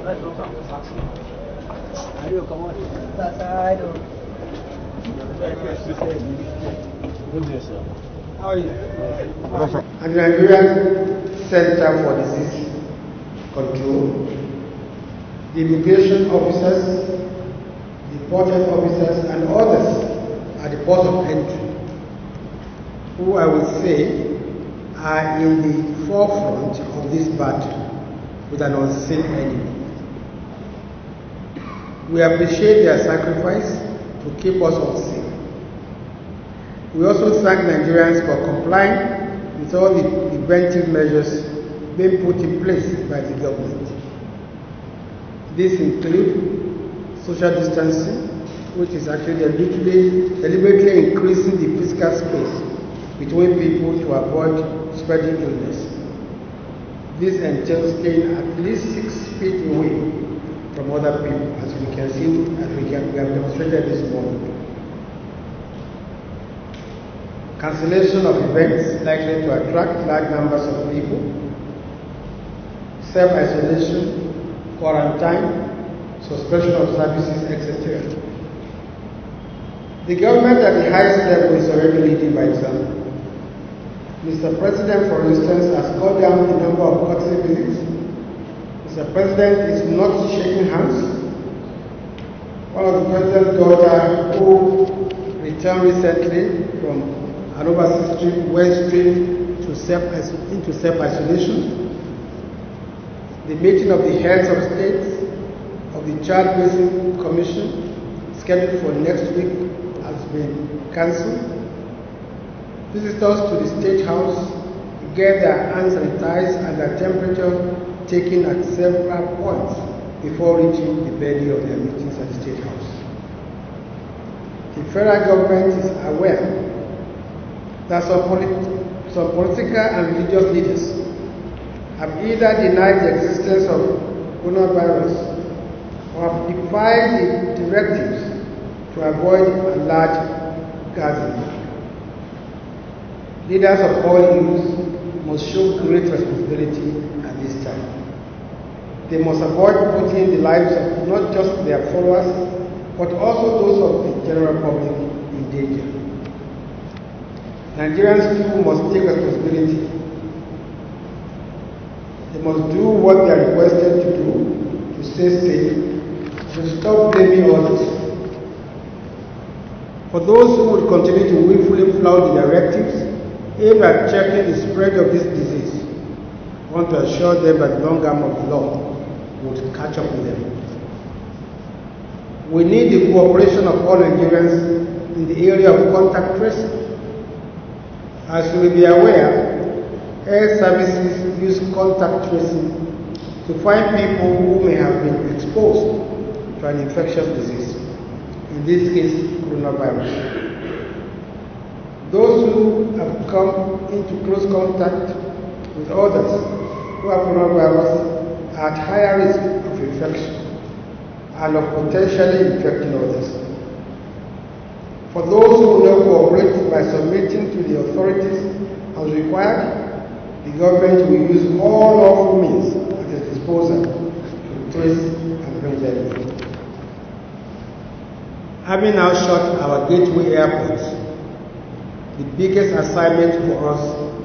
How are you? And the Nigerian Center for Disease Control, the immigration officers, the port officers, and others at the port of entry, who I would say are in the forefront of this battle with an unseen enemy. We appreciate their sacrifice to keep us all safe. We also thank Nigerians for complying with all the preventive measures being put in place by the government. These include social distancing, which is actually deliberately increasing the physical space between people to avoid spreading illness. This entails staying at least 6 feet away from other people, as we can see, as we have demonstrated this morning. Cancellation of events likely to attract large numbers of people, self-isolation, quarantine, suspension of services, etc. The government at the highest level is already leading by example. Mr. President, for instance, has cut down the number of courtesy visits. Mr. President is not shaking hands. One of the President's daughter, who returned recently from an overseas trip, went straight into self-isolation. The meeting of the heads of states of the Child Basing Commission, scheduled for next week, has been cancelled. Visitors to the State House get their hands sanitized and their temperature taken at several points before reaching the venue of their meetings at the State House. The federal government is aware that some political and religious leaders have either denied the existence of coronavirus or have defied the directives to avoid a large gathering. Leaders of all hues must show great responsibility at this time. They must avoid putting the lives of not just their followers, but also those of the general public in danger. Nigerians too must take responsibility. They must do what they are requested to do to stay safe and stop blaming others. For those who would continue to willfully flout the directives aimed at checking the spread of this disease, I want to assure them that the long arm of the law would catch up with them. We need the cooperation of all Nigerians in the area of contact tracing. As you may be aware, health services use contact tracing to find people who may have been exposed to an infectious disease, in this case, coronavirus. Those who have come into close contact with others who have coronavirus are at higher risk of infection and of potentially infecting others. For those who will not cooperate by submitting to the authorities as required, the government will use all lawful means at its disposal to trace and bring them in. Having now shut our gateway airports, the biggest assignment for us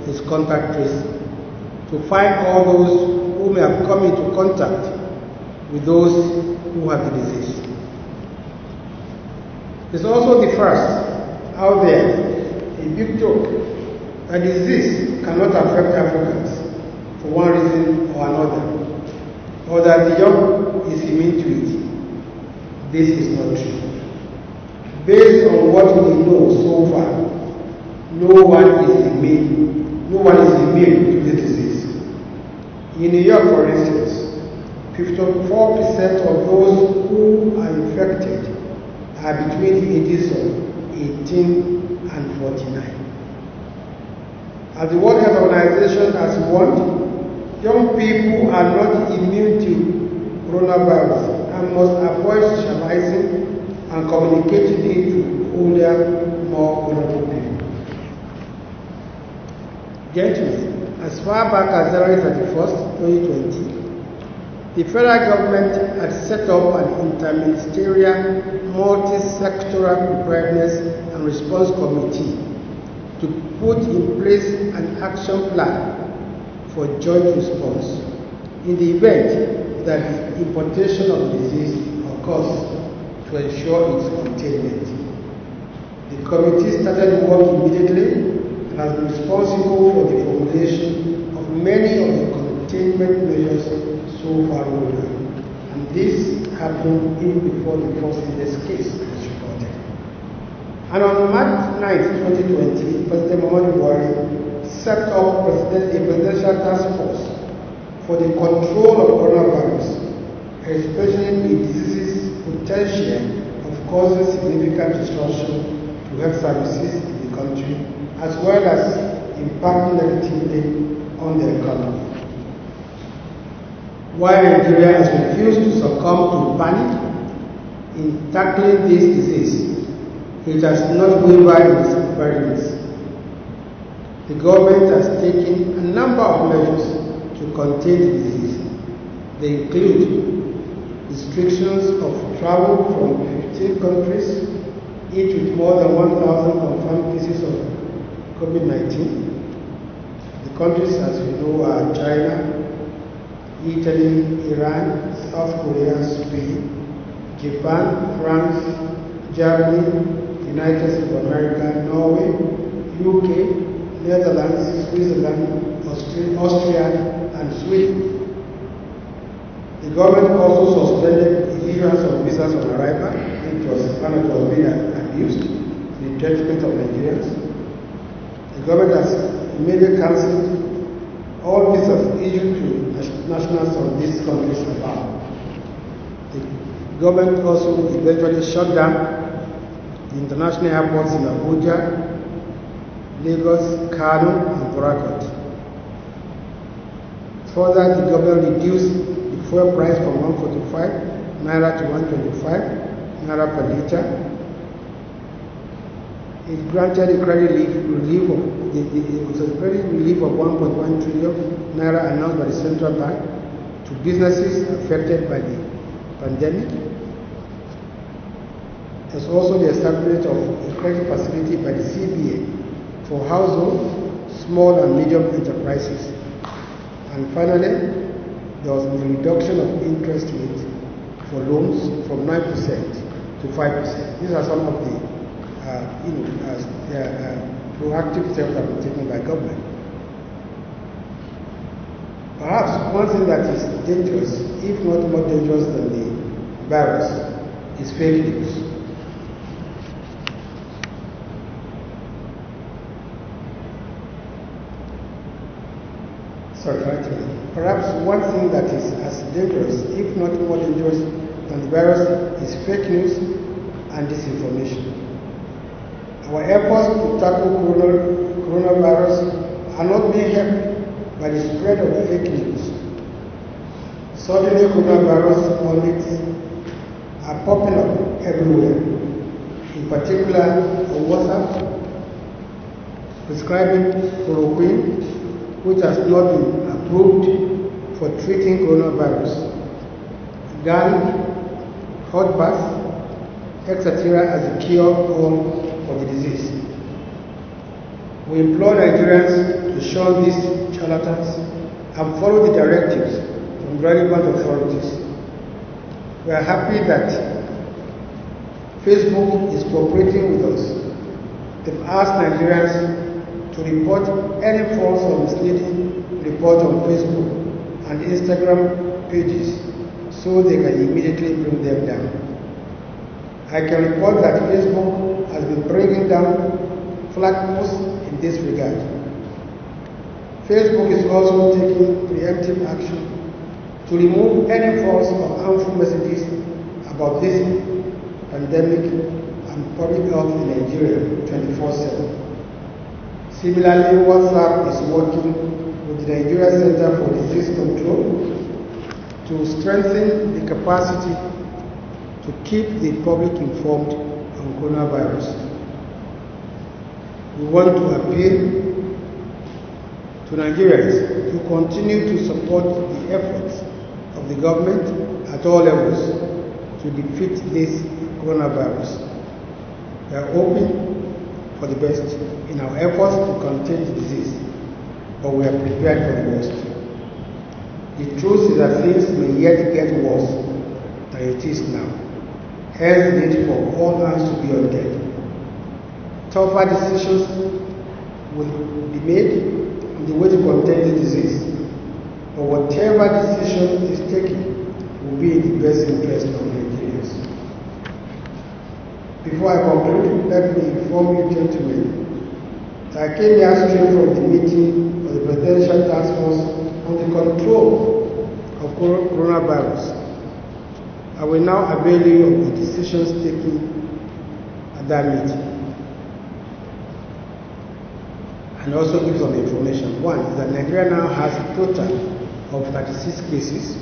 is contact tracing, to find all those who may have come into contact with those who have the disease. It's also the first out there, a big joke, that disease cannot affect Africans for one reason or another, or that the young is immune to it. This is not true. Based on what we know so far, no one is immune to this disease. In New York, for instance, 54% of those who are infected are between the ages of 18 and 49. As the World Health Organization has warned, young people are not immune to coronavirus and must avoid socializing and communicating it to older, more vulnerable people. Gentlemen, as far back as January 31st, 2020, The federal government had set up an interministerial, multi-sectoral preparedness and response committee to put in place an action plan for joint response in the event that the importation of the disease occurs to ensure its containment. The committee started work immediately and has been responsible for the formulation of many of the containment measures so far rolled out. And this happened even before the first index case was reported. And on March 9, 2020, President Muhammad Buhari set up a presidential task force for the control of coronavirus, especially the disease's potential of causing significant disruption to health services in the country, as well as impacting negatively on the economy. While Nigeria has refused to succumb to panic in tackling this disease, it has not wavered in its preparedness. The government has taken a number of measures to contain the disease. They include restrictions of travel from 15 countries, each with more than 1,000 confirmed cases of COVID-19. The countries, as we know, are China, Italy, Iran, South Korea, Spain, Japan, France, Germany, United States of America, Norway, UK, Netherlands, Switzerland, Austria, and Sweden. The government also suspended the issuance of visas on arrival, which was being abused to the detriment of Nigerians. The government has immediately cancelled all visas issued to nationals of these countries above. The government also eventually shut down the international airports in Abuja, Lagos, Kano, and Port. Further, the government reduced the fuel price from 145 naira to 125 naira per liter. It granted a credit relief of 1.1 trillion naira announced by the central bank to businesses affected by the pandemic. There's also the establishment of a credit facility by the CBA for households, small and medium enterprises. And finally, there was a reduction of interest rate for loans from 9% to 5%. These are some of the proactive steps that have been taken by government. Perhaps one thing that is dangerous, if not more dangerous than the virus, is fake news. Perhaps one thing that is as dangerous, if not more dangerous than the virus, is fake news and disinformation. Our efforts to tackle coronavirus are not being helped by the spread of fake news. Suddenly, coronavirus pundits are popping up everywhere, in particular on WhatsApp, prescribing chloroquine, which has not been approved for treating coronavirus, garlic, hot bath, etc. as a cure-all for the disease. We implore Nigerians to shun these charlatans and follow the directives from relevant authorities. We are happy that Facebook is cooperating with us. They've asked Nigerians to report any false or misleading report on Facebook and Instagram pages so they can immediately bring them down. I can report that Facebook has been bringing down flag posts in this regard. Facebook is also taking preemptive action to remove any false or harmful messages about this pandemic and public health in Nigeria 24/7. Similarly, WhatsApp is working with the Nigeria Center for Disease Control to strengthen the capacity to keep the public informed on coronavirus. We want to appeal to Nigerians to continue to support the efforts of of the government at all levels to defeat this coronavirus. We are hoping for the best in our efforts to contain the disease, but we are prepared for the worst. The truth is that things may yet get worse than it is now. Hence the need for all hands to be on deck. Tougher decisions will be made on the way to contain the disease, but whatever decision is taken will be in the best interest of Nigerians. Before I conclude, let me inform you, gentlemen, that I came here straight from the meeting of the Presidential Task Force on the control of coronavirus. I will now avail you of the decisions taken at that meeting and also give some information. One is that Nigeria now has a total of 36 cases.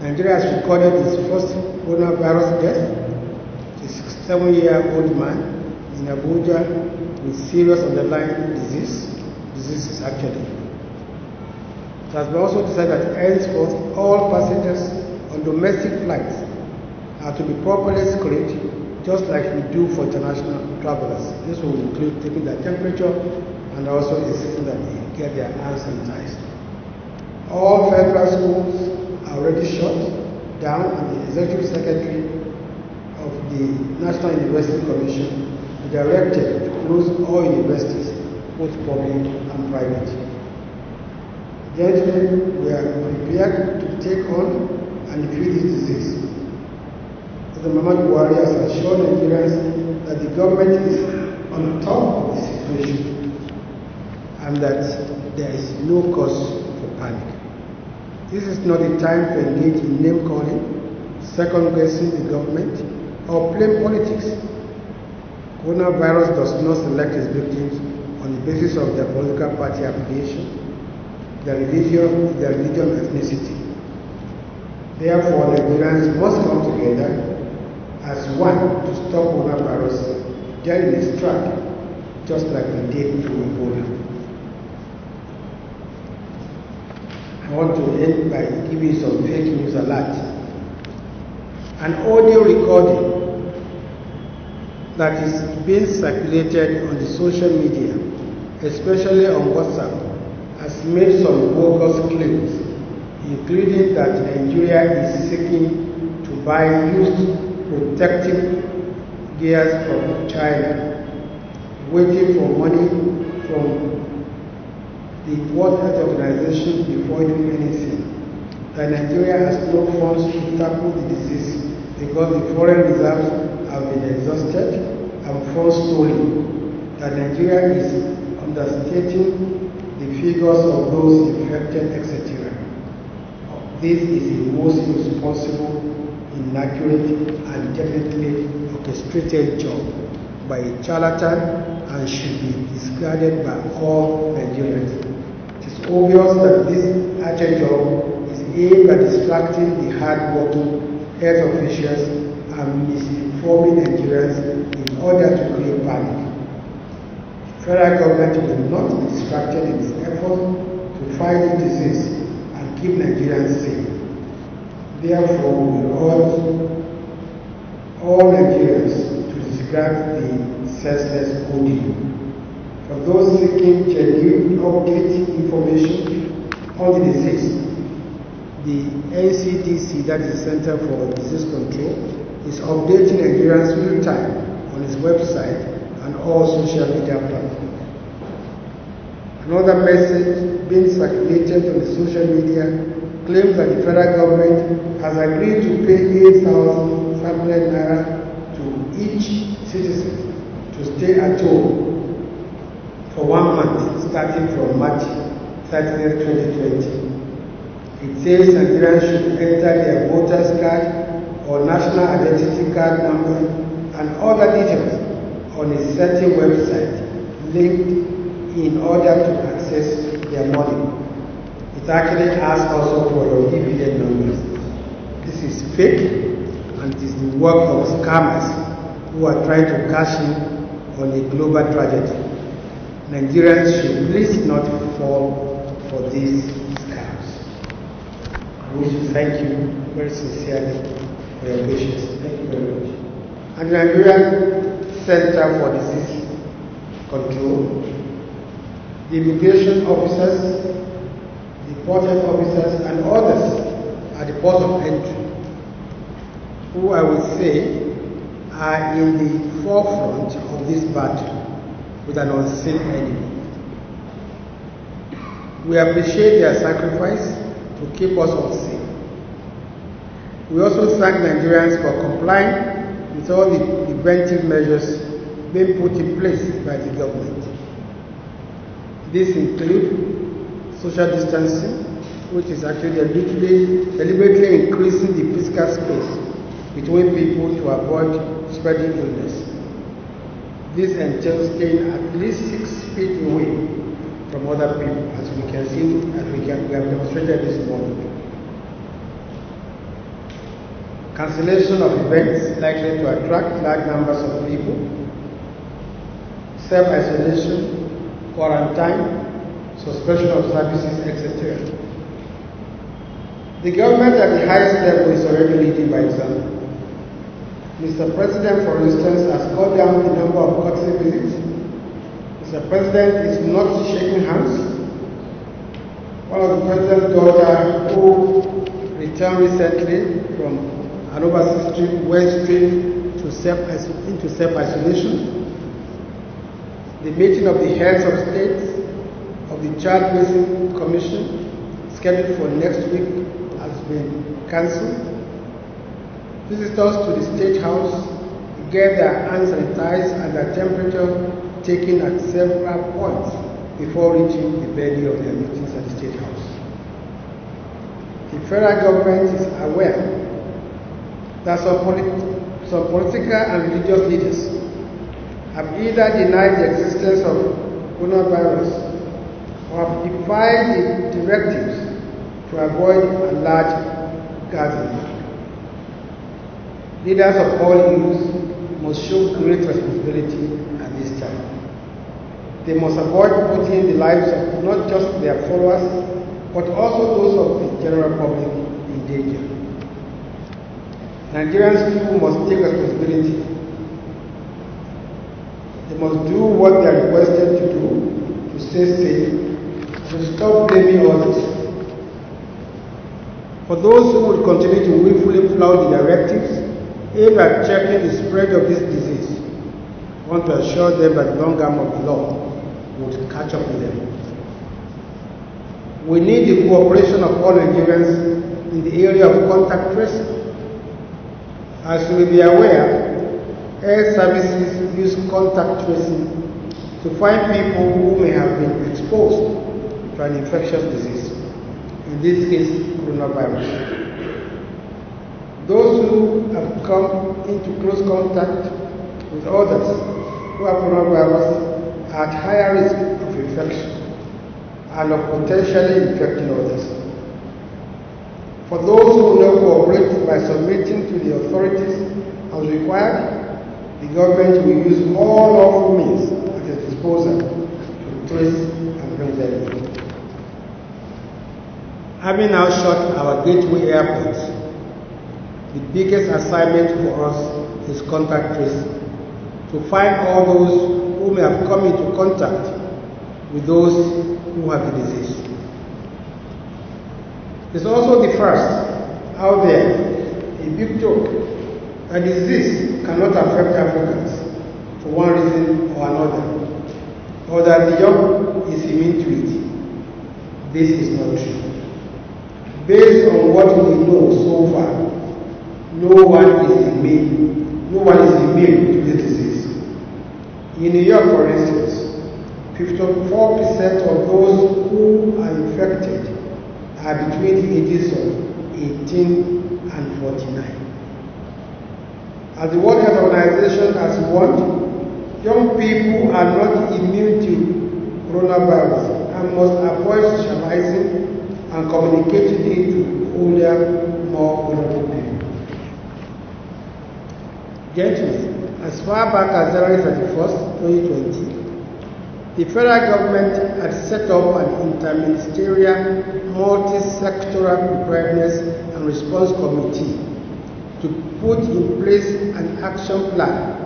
Nigeria has recorded its first coronavirus death. A 67-year-old man in Abuja with serious underlying diseases actually. It has been also decided that henceforth all passengers on domestic flights are to be properly screened, just like we do for international travelers. This will include taking their temperature and also insisting that they get their hands sanitized. All federal schools are already shut down, and the Executive Secretary of the National University Commission directed to close all universities, both public and private. Gentlemen, we are prepared to take on and defeat this disease. President Muhammad Buhari has assured Nigerians that the government is on top of the situation and that there is no cause for panic. This is not the time to engage in name-calling, second-guessing the government, or plain politics. Coronavirus does not select its victims on the basis of their political party affiliation, their religion, ethnicity. Therefore, Nigerians must come together as one to stop coronavirus dead in its track, just like we did through Ebola. I want to end by giving some fake news alert. An audio recording that is being circulated on the social media, especially on WhatsApp, has made some bogus claims, including that Nigeria is seeking to buy used protective gears from China, waiting for money from the World Health Organization before doing anything. That Nigeria has no funds to tackle the disease because the foreign reserves have been exhausted and funds stolen. That Nigeria is understating the figures of those infected, etc. This is the most irresponsible, inaccurate, and definitely orchestrated job by a charlatan and should be discarded by all Nigerians. It is obvious that this urgent job is aimed at distracting the hard-working health officials and misinforming Nigerians in order to create panic. The federal government will not be distracted in its effort to fight the disease and keep Nigerians safe. Therefore, we urge all Nigerians to disregard the senseless audio. For those seeking genuine update information on the disease, the NCDC, that is the Center for Disease Control, is updating Nigerians real time on its website and all social media platforms. Another message being circulated on the social media claims that the federal government has agreed to pay 8,500 naira to each citizen to stay at home for 1 month, starting from March 30th, 2020. It says Nigerians should enter their voters card or national identity card number and other details on a certain website linked in order to access their money. It actually asks also for your dividend numbers. This is fake, and it is the work of scammers who are trying to cash in on a global tragedy. Nigerians should please not fall for these scams. I wish to thank you very sincerely for your patience. Thank you very much. And the Nigerian Center for Disease Control, the immigration officers, the port health officers, and others at the port of entry, who I would say are in the forefront of this battle with an unseen enemy. We appreciate their sacrifice to keep us all safe. We also thank Nigerians for complying with all the preventive measures being put in place by the government. These include social distancing, which is actually deliberately increasing the physical space between people to avoid spreading illness. This entails staying at least 6 feet away from other people, as we can see, we have demonstrated this morning. Cancellation of events likely to attract large numbers of people, self-isolation, quarantine, suspension of services, etc. The government at the highest level is already leading by example. Mr. President, for instance, has cut down the number of courtesy visits. Mr. President is not shaking hands. One of the President's daughter, who returned recently from an overseas trip, went straight into self-isolation. The meeting of the heads of states of the Child Raising Commission, scheduled for next week, has been cancelled. Visitors to the State House get their hands sanitized and their temperature taken at several points before reaching the venue of their meetings at the State House. The federal government is aware that some political and religious leaders have either denied the existence of coronavirus or have defied the directives to avoid a large gathering. Leaders of all hues must show great responsibility at this time. They must avoid putting the lives of not just their followers, but also those of the general public in danger. Nigerians too must take responsibility. They must do what they are requested to do to stay safe and to stop blaming others. For those who will continue to willfully flout the directives aimed at checking the spread of this disease, I want to assure them that the long arm of the law would catch up with them. We need the cooperation of all Nigerians in the area of contact tracing. As you may be aware, health services use contact tracing to find people who may have been exposed to an infectious disease, in this case, coronavirus. Those who have come into close contact with others who have coronavirus are at higher risk of infection and of potentially infecting others. For those who will not cooperate by submitting to the authorities as required, the government will use all lawful means at its disposal to trace and bring them in. Having now shut our gateway airports, the biggest assignment for us is contact tracing, to find all those who may have come into contact with those who have the disease. It's also the first out there, a big joke, that disease cannot affect Africans for one reason or another, or that the young is immune to it. This is not true. Based on what we know so far, no one is immune to this disease. In New York, for instance, 54% of those who are infected are between the ages of 18 and 49. As the World Health Organization has warned, young people are not immune to coronavirus and must avoid socializing and communicating it to older, more vulnerable people. Gentlemen, as far back as January 31st, 2020, The federal government had set up an interministerial, multi-sectoral preparedness and response committee to put in place an action plan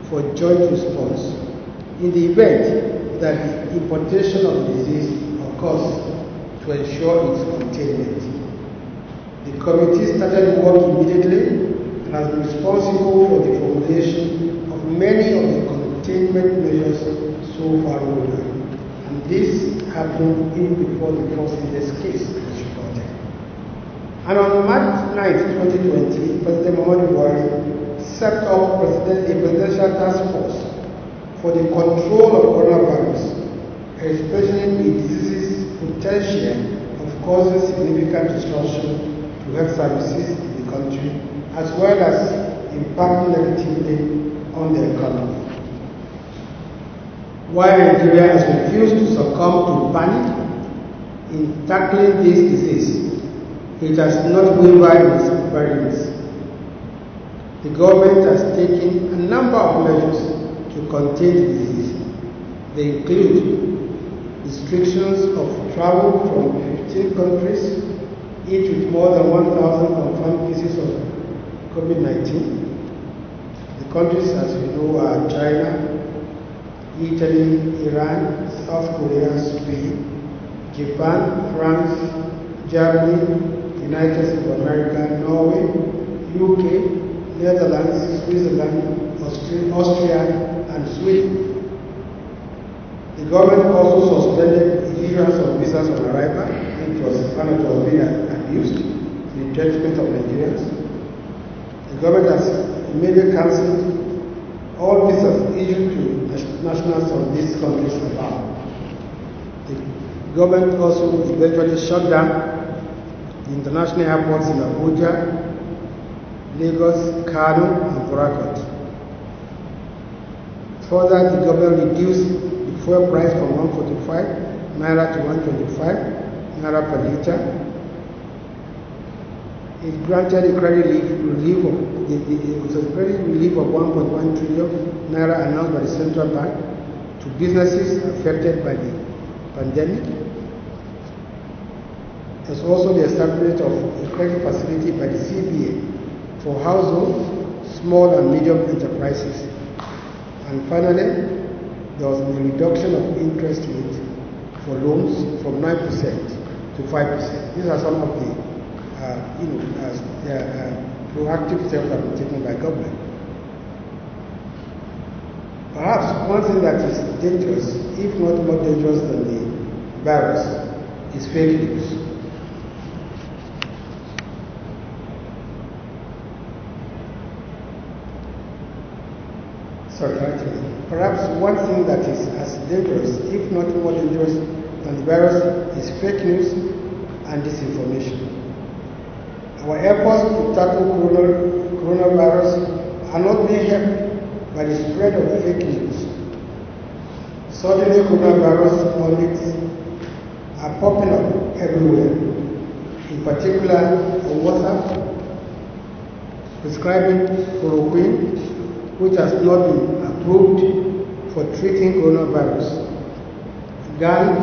for joint response in the event that the importation of the disease occurs to ensure its containment. The committee started work immediately and has been responsible for the formulation of many of the containment measures so far rolled out. And this happened even before the first index case was reported. And on March 9, 2020, President Muhammad Buhari set up a presidential task force for the control of coronavirus, especially the disease's potential of causing significant disruption to health services in the country, as well as impacting negatively on the economy. While Nigeria has refused to succumb to panic in tackling this disease, it has not wavered in its preparedness. The government has taken a number of measures to contain the disease. They include restrictions of travel from 15 countries, each with more than 1,000 confirmed cases of COVID-19. The countries, as we know, are China, Italy, Iran, South Korea, Spain, Japan, France, Germany, United States of America, Norway, UK, Netherlands, Switzerland, Austria, and Sweden. The government also suspended the issuance of visas on arrival, which was found to have been abused to the detriment of Nigerians. The government has immediately cancelled all visas issued to nationals of these countries above. The government also eventually shut down the international airports in Abuja, Lagos, Kano, and Port Harcourt. Further, the government reduced the fuel price from 145 naira to 125 naira per litre. It granted a credit relief of 1.1 trillion naira announced by the central bank to businesses affected by the pandemic. There's also the establishment of a credit facility by the CBA for households, small and medium enterprises. And finally, there was a reduction of interest rate for loans from 9% to 5%. These are some of the proactive steps that have been taken by government. Perhaps one thing that is dangerous, if not more dangerous than the virus, is fake news. Perhaps one thing that is as dangerous, if not more dangerous than the virus, is fake news and disinformation. Our efforts to tackle coronavirus are not being helped by the spread of fake news. Suddenly, coronavirus pundits are popping up everywhere, in particular on WhatsApp, prescribing chloroquine, which has not been approved for treating coronavirus, garlic,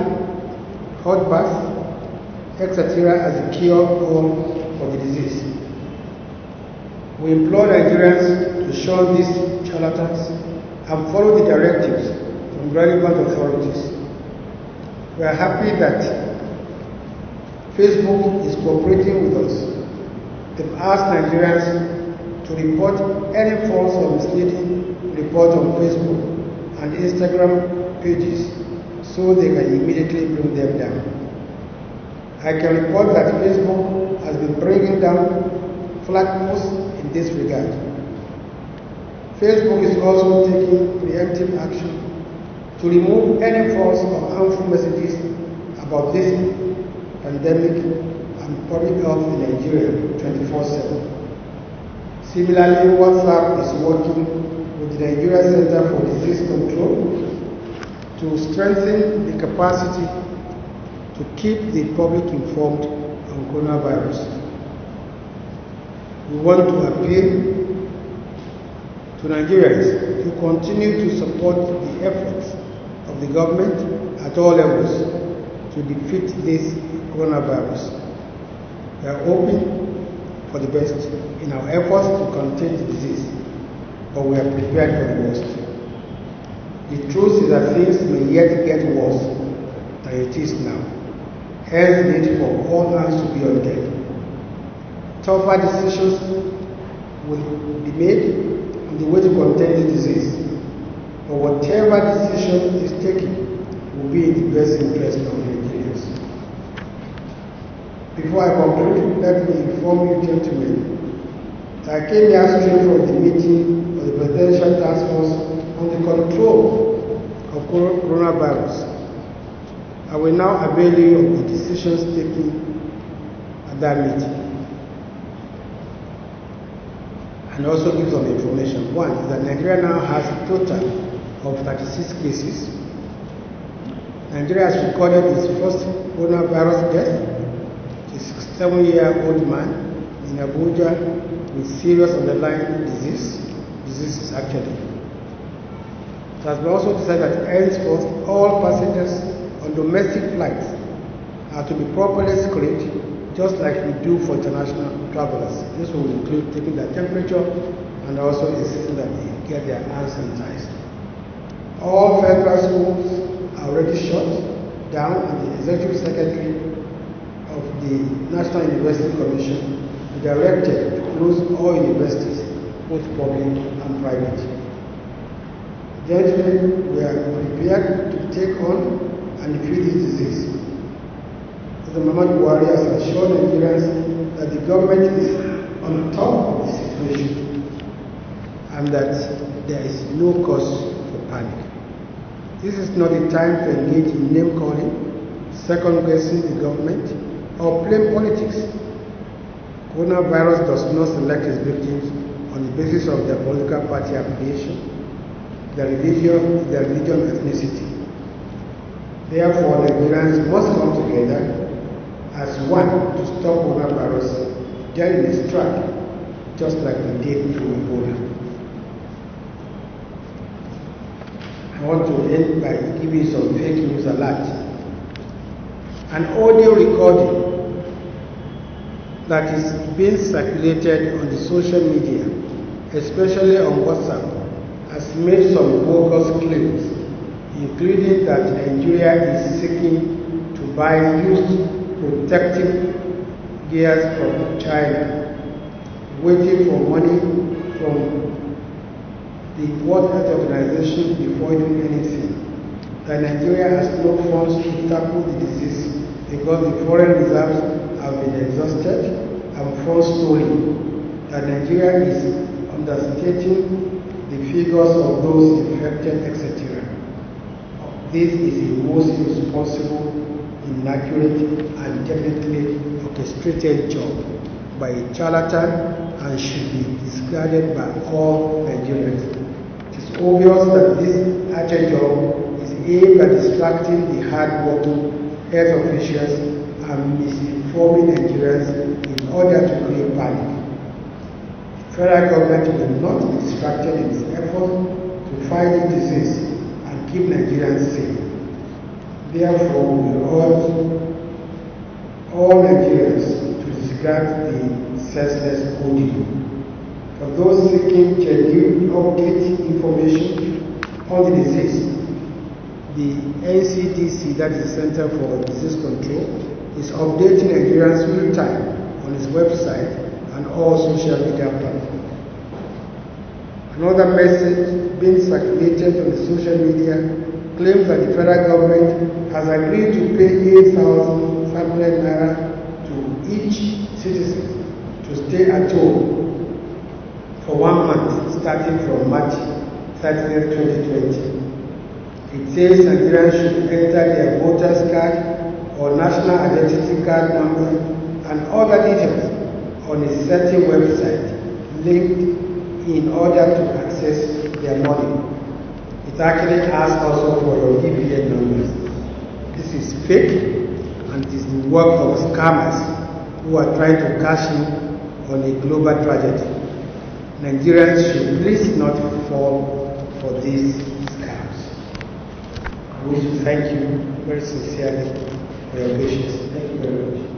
hot bath, etc. as a cure-all for the disease. We implore Nigerians to shun these charlatans and follow the directives from relevant authorities. We are happy that Facebook is cooperating with us. They've asked Nigerians to report any false or misleading report on Facebook and Instagram pages so they can immediately bring them down. I can report that Facebook has been bringing down flag posts in this regard. Facebook is also taking preemptive action to remove any false or harmful messages about this pandemic and public health in Nigeria 24/7. Similarly, WhatsApp is working with the Nigeria Center for Disease Control to strengthen the capacity to keep the public informed on coronavirus. We want to appeal to Nigerians to continue to support the efforts of of the government at all levels to defeat this coronavirus. We are hoping for the best in our efforts to contain the disease, but we are prepared for the worst. The truth is that things may yet get worse than it is now. Hence the need for all hands to be on deck. Tougher decisions will be made on the way to contain the disease, but whatever decision is taken will be in the best interest of Nigerians. Before I conclude, let me inform you, gentlemen, that I came here straight from the meeting of the Presidential Task Force on the control of coronavirus. I will now avail you of the decisions taken at that meeting and also give some information. One is that Nigeria now has a total of 36 cases. Nigeria has recorded its first coronavirus death, a 67-year-old man in Abuja with serious underlying diseases actually. It has been also decided that henceforth all passengers on domestic flights are to be properly screened, just like we do for international travelers. This will include taking their temperature and also insisting that they get their hands sanitized. All federal schools are already shut down, and the Executive Secretary of the National University Commission directed to close all universities, both public and private. Gentlemen, we are prepared to take on and defeat this disease. President Muhammad Buhari has assured Nigerians that the government is on top of the situation and that there is no cause for panic. This is not the time to engage in name-calling, second-guessing the government, or plain politics. Coronavirus does not select its victims on the basis of their political party affiliation, their religion, ethnicity. Therefore, Nigerians must come together as one to stop coronavirus dead in its track, just like we did through Ebola. I want to end by giving some fake news alert. An audio recording that is being circulated on the social media, especially on WhatsApp, has made some bogus claims, including that Nigeria is seeking to buy used protective gears from China, waiting for money from the World Health Organization before doing anything. That Nigeria has no funds to tackle the disease because the foreign reserves have been exhausted and funds stolen. That Nigeria is understating the figures of those infected, etc. This is a most irresponsible, inaccurate, and definitely orchestrated job by a charlatan and should be discarded by all Nigerians. It is obvious that this archer job is aimed at distracting the hard-working health officials and misinforming Nigerians in order to create panic. The federal government will not be distracted in its effort to fight the disease and keep Nigerians safe. Therefore, we urge all Nigerians to discard the senseless audio. For those seeking genuine update information on the disease, the NCDC, that is the Center for Disease Control, is updating Nigerians real time on its website and all social media platforms. Another message being circulated on the social media claims that the federal government has agreed to pay 8,500 naira to each citizen to stay at home for 1 month, starting from March 30th, 2020. It says Nigerians should enter their voters card or national identity card number and other details on a certain website linked in order to access their money. It actually asks also for your EPN numbers. This is fake and it is the work of scammers who are trying to cash in on a global tragedy. Nigerians should please not fall for these scams. I wish to thank you very sincerely for your patience. Thank you very much.